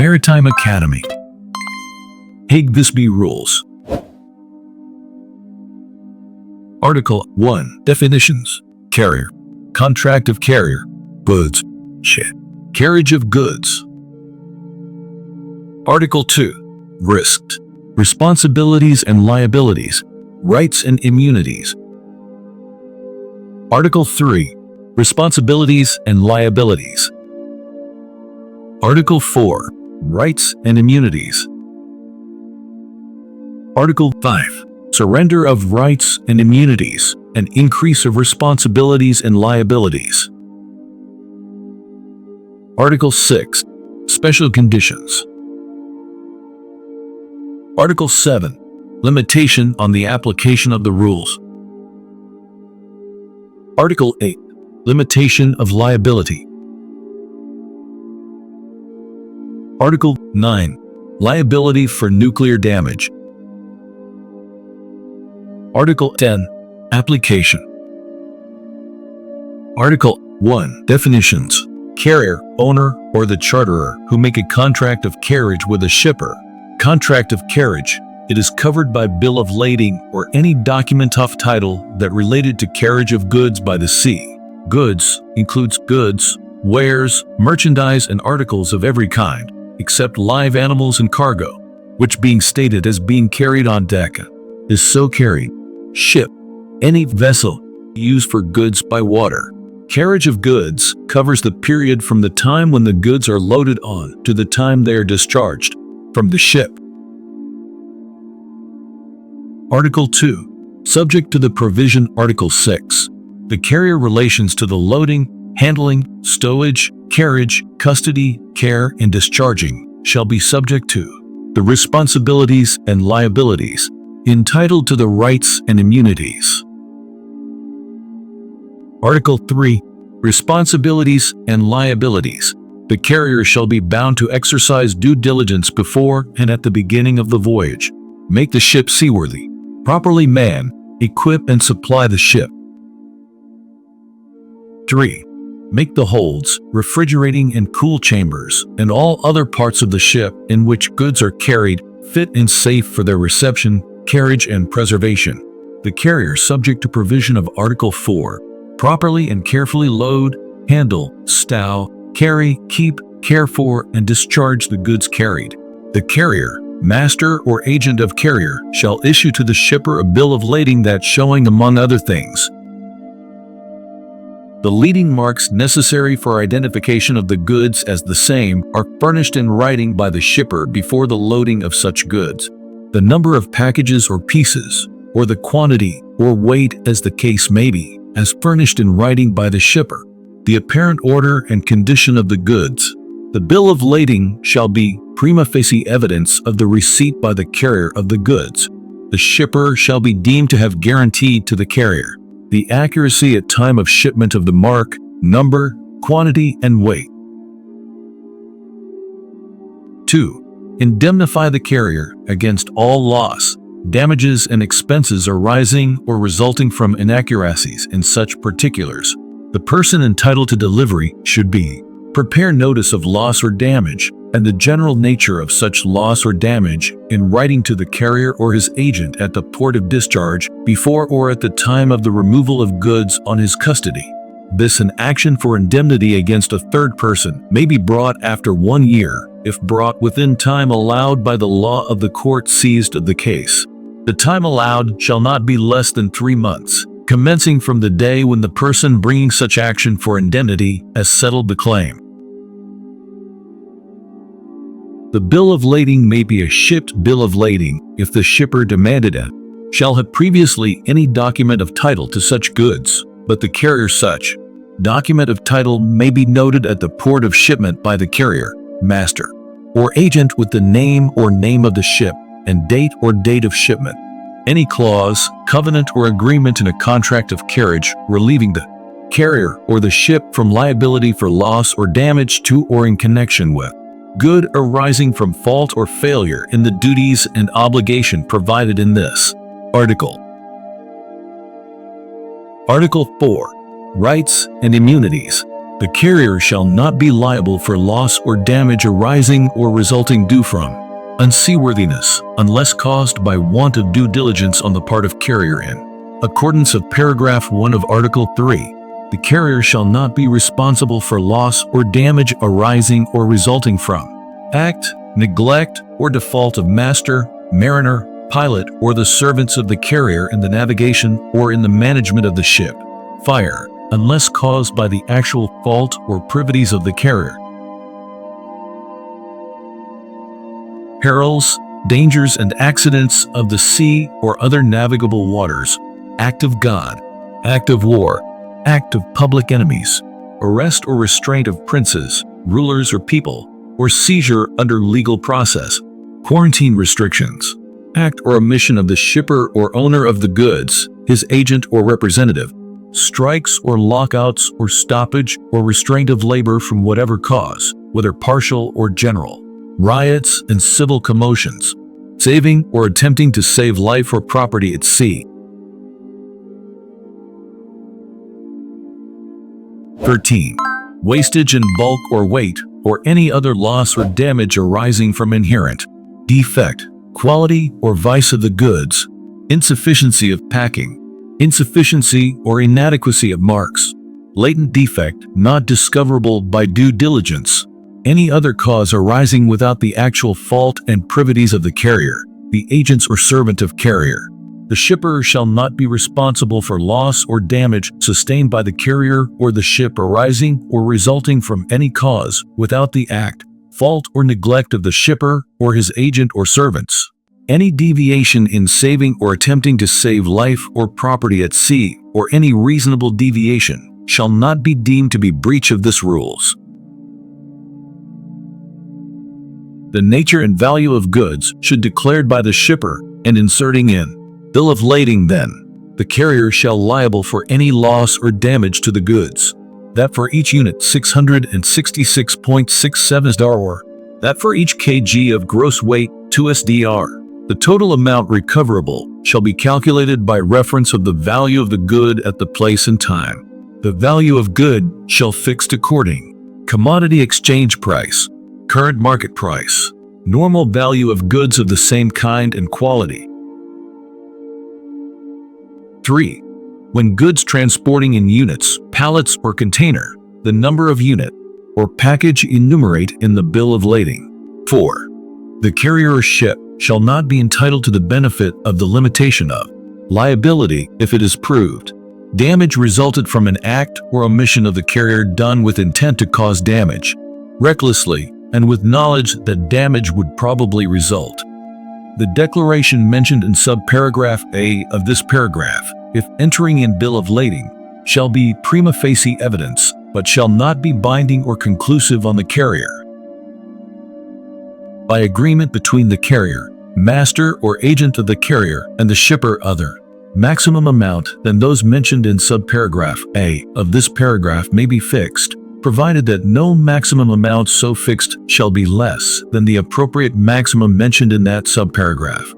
Maritime Academy. Hague-Visby Rules. Article 1. Definitions. Carrier. Contract of carrier. Goods. Ship. Carriage of goods. Article 2. Risks. Responsibilities and liabilities. Rights and immunities. Article 3. Responsibilities and liabilities. Article 4. Rights and immunities. Article 5. Surrender of rights and immunities, and increase of responsibilities and liabilities. Article 6. Special conditions. Article 7. Limitation on the application of the rules. Article 8. Limitation of liability. Article 9. Liability for nuclear damage. Article 10. Application. Article 1. Definitions. Carrier, owner, or the charterer who make a contract of carriage with a shipper. Contract of carriage. It is covered by bill of lading or any document of title that related to carriage of goods by the sea. Goods includes goods, wares, merchandise, and articles of every kind, except live animals and cargo, which being stated as being carried on deck, is so carried. Ship. Any vessel used for goods by water. Carriage of goods covers the period from the time when the goods are loaded on to the time they are discharged from the ship. Article 2. Subject to the provision Article 6. The carrier relations to the loading, handling, stowage, carriage, custody, care, and discharging shall be subject to the responsibilities and liabilities, entitled to the rights and immunities. Article 3. Responsibilities and liabilities. The carrier shall be bound to exercise due diligence before and at the beginning of the voyage, make the ship seaworthy, properly man, equip and supply the ship. 3. Make the holds, refrigerating and cool chambers, and all other parts of the ship in which goods are carried fit and safe for their reception, carriage, and preservation. The carrier, subject to provision of Article 4, properly and carefully load, handle, stow, carry, keep, care for, and discharge the goods carried. The carrier, master or agent of carrier, shall issue to the shipper a bill of lading that showing, among other things, the leading marks necessary for identification of the goods as the same are furnished in writing by the shipper before the loading of such goods, the number of packages or pieces, or the quantity or weight as the case may be, as furnished in writing by the shipper, the apparent order and condition of the goods. The bill of lading shall be prima facie evidence of the receipt by the carrier of the goods. The shipper shall be deemed to have guaranteed to the carrier the accuracy at time of shipment of the mark, number, quantity, and weight. 2. Indemnify the carrier against all loss, damages, and expenses arising or resulting from inaccuracies in such particulars. The person entitled to delivery should be prepare notice of loss or damage and the general nature of such loss or damage in writing to the carrier or his agent at the port of discharge before or at the time of the removal of goods on his custody. This an action for indemnity against a third person may be brought after 1 year if brought within time allowed by the law of the court seized of the case. The time allowed shall not be less than 3 months, commencing from the day when the person bringing such action for indemnity has settled the claim. The bill of lading may be a shipped bill of lading if the shipper demanded it, shall have previously any document of title to such goods, but the carrier such document of title may be noted at the port of shipment by the carrier, master, or agent with the name or name of the ship and date or date of shipment. Any clause, covenant, or agreement in a contract of carriage relieving the carrier or the ship from liability for loss or damage to or in connection with good arising from fault or failure in the duties and obligation provided in this article. Article 4. Rights and immunities. The carrier shall not be liable for loss or damage arising or resulting due from unseaworthiness, unless caused by want of due diligence on the part of carrier in accordance of paragraph 1 of Article 3. The carrier shall not be responsible for loss or damage arising or resulting from act, neglect, or default of master, mariner, pilot, or the servants of the carrier in the navigation or in the management of the ship, fire, unless caused by the actual fault or privities of the carrier. Perils, dangers, and accidents of the sea or other navigable waters, act of God, act of war, act of public enemies, arrest or restraint of princes, rulers, or people, or seizure under legal process, quarantine restrictions, act or omission of the shipper or owner of the goods, his agent or representative, strikes or lockouts or stoppage or restraint of labor from whatever cause, whether partial or general, riots and civil commotions, saving or attempting to save life or property at sea. 13. Wastage in bulk or weight, or any other loss or damage arising from inherent defect, quality, or vice of the goods, insufficiency of packing, insufficiency or inadequacy of marks, latent defect not discoverable by due diligence, any other cause arising without the actual fault and privities of the carrier, the agents or servant of carrier. The shipper shall not be responsible for loss or damage sustained by the carrier or the ship arising or resulting from any cause without the act, fault, or neglect of the shipper or his agent or servants. Any deviation in saving or attempting to save life or property at sea, or any reasonable deviation, shall not be deemed to be breach of this rules. The nature and value of goods should declared by the shipper, and inserting in bill of lading then, the carrier shall liable for any loss or damage to the goods, that for each unit 666.67 SDR, or that for each kg of gross weight 2 SDR. The total amount recoverable shall be calculated by reference of the value of the good at the place and time. The value of good shall fixed according commodity exchange price, current market price, normal value of goods of the same kind and quality. 3. When goods transporting in units, pallets, or container, the number of unit or package enumerate in the bill of lading. 4. The carrier or ship shall not be entitled to the benefit of the limitation of liability if it is proved damage resulted from an act or omission of the carrier done with intent to cause damage, recklessly, and with knowledge that damage would probably result. The declaration mentioned in subparagraph A of this paragraph, if entering in bill of lading, shall be prima facie evidence, but shall not be binding or conclusive on the carrier. By agreement between the carrier, master or agent of the carrier, and the shipper other maximum amount than those mentioned in subparagraph A of this paragraph may be fixed, provided that no maximum amount so fixed shall be less than the appropriate maximum mentioned in that subparagraph.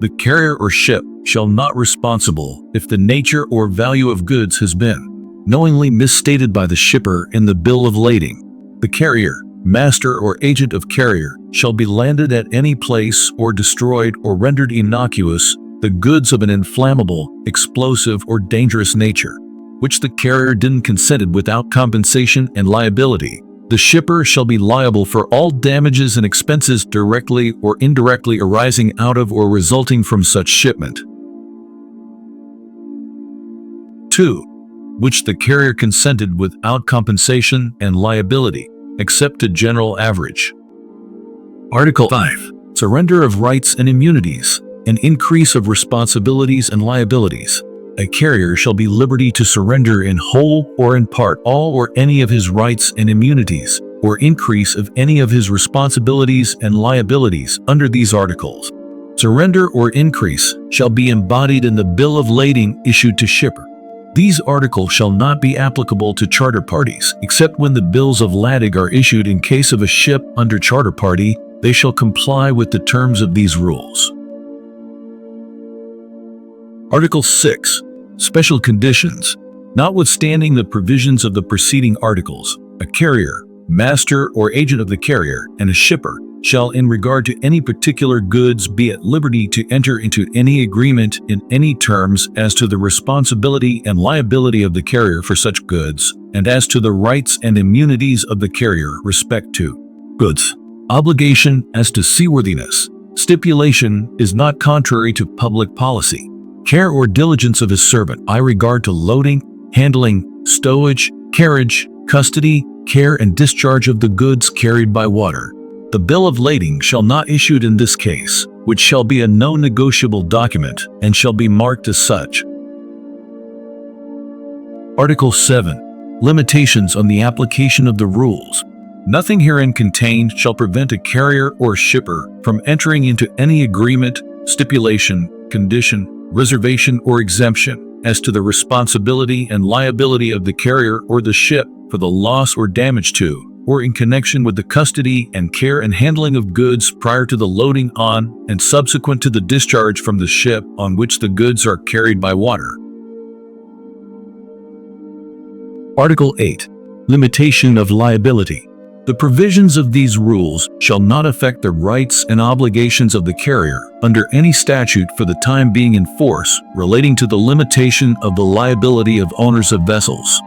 The carrier or ship shall not responsible if the nature or value of goods has been knowingly misstated by the shipper in the bill of lading. The carrier, master, or agent of carrier shall be landed at any place or destroyed or rendered innocuous the goods of an inflammable, explosive, or dangerous nature, which the carrier didn't consented without compensation and liability. The shipper shall be liable for all damages and expenses directly or indirectly arising out of or resulting from such shipment. 2. Which the carrier consented without compensation and liability, except to general average. Article 5. Surrender of rights and immunities, and increase of responsibilities and liabilities. A carrier shall be liberty to surrender in whole or in part all or any of his rights and immunities, or increase of any of his responsibilities and liabilities under these articles. Surrender or increase shall be embodied in the bill of lading issued to shipper. These articles shall not be applicable to charter parties, except when the bills of lading are issued in case of a ship under charter party. They shall comply with the terms of these rules. Article 6. Special conditions. Notwithstanding the provisions of the preceding articles, a carrier, master or agent of the carrier, and a shipper shall, in regard to any particular goods, be at liberty to enter into any agreement in any terms as to the responsibility and liability of the carrier for such goods, and as to the rights and immunities of the carrier respect to goods. Obligation as to seaworthiness. Stipulation is not contrary to public policy. Care or diligence of his servant I regard to loading, handling, stowage, carriage, custody, care and discharge of the goods carried by water. The bill of lading shall not be issued in this case, which shall be a no-negotiable document, and shall be marked as such. Article 7. Limitations on the application of the rules. Nothing herein contained shall prevent a carrier or shipper from entering into any agreement, stipulation, condition, reservation or exemption as to the responsibility and liability of the carrier or the ship for the loss or damage to, or in connection with the custody and care and handling of goods prior to the loading on and subsequent to the discharge from the ship on which the goods are carried by water. Article 8. Limitation of liability. The provisions of these rules shall not affect the rights and obligations of the carrier under any statute for the time being in force relating to the limitation of the liability of owners of vessels.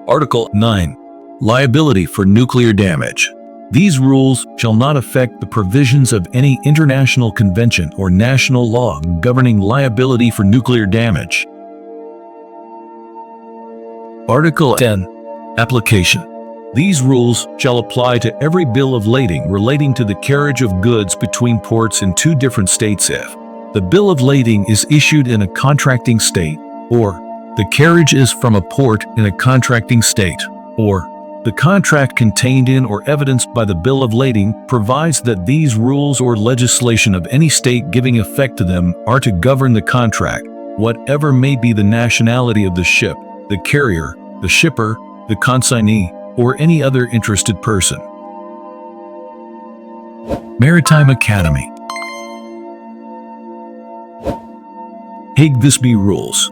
Article 9. Liability for nuclear damage. These rules shall not affect the provisions of any international convention or national law governing liability for nuclear damage. Article 10. Application. These rules shall apply to every bill of lading relating to the carriage of goods between ports in two different states if the bill of lading is issued in a contracting state, or the carriage is from a port in a contracting state, or the contract contained in or evidenced by the bill of lading provides that these rules or legislation of any state giving effect to them are to govern the contract, whatever may be the nationality of the ship, the carrier, the shipper, the consignee, or any other interested person. Maritime Academy. Hague-Visby Rules.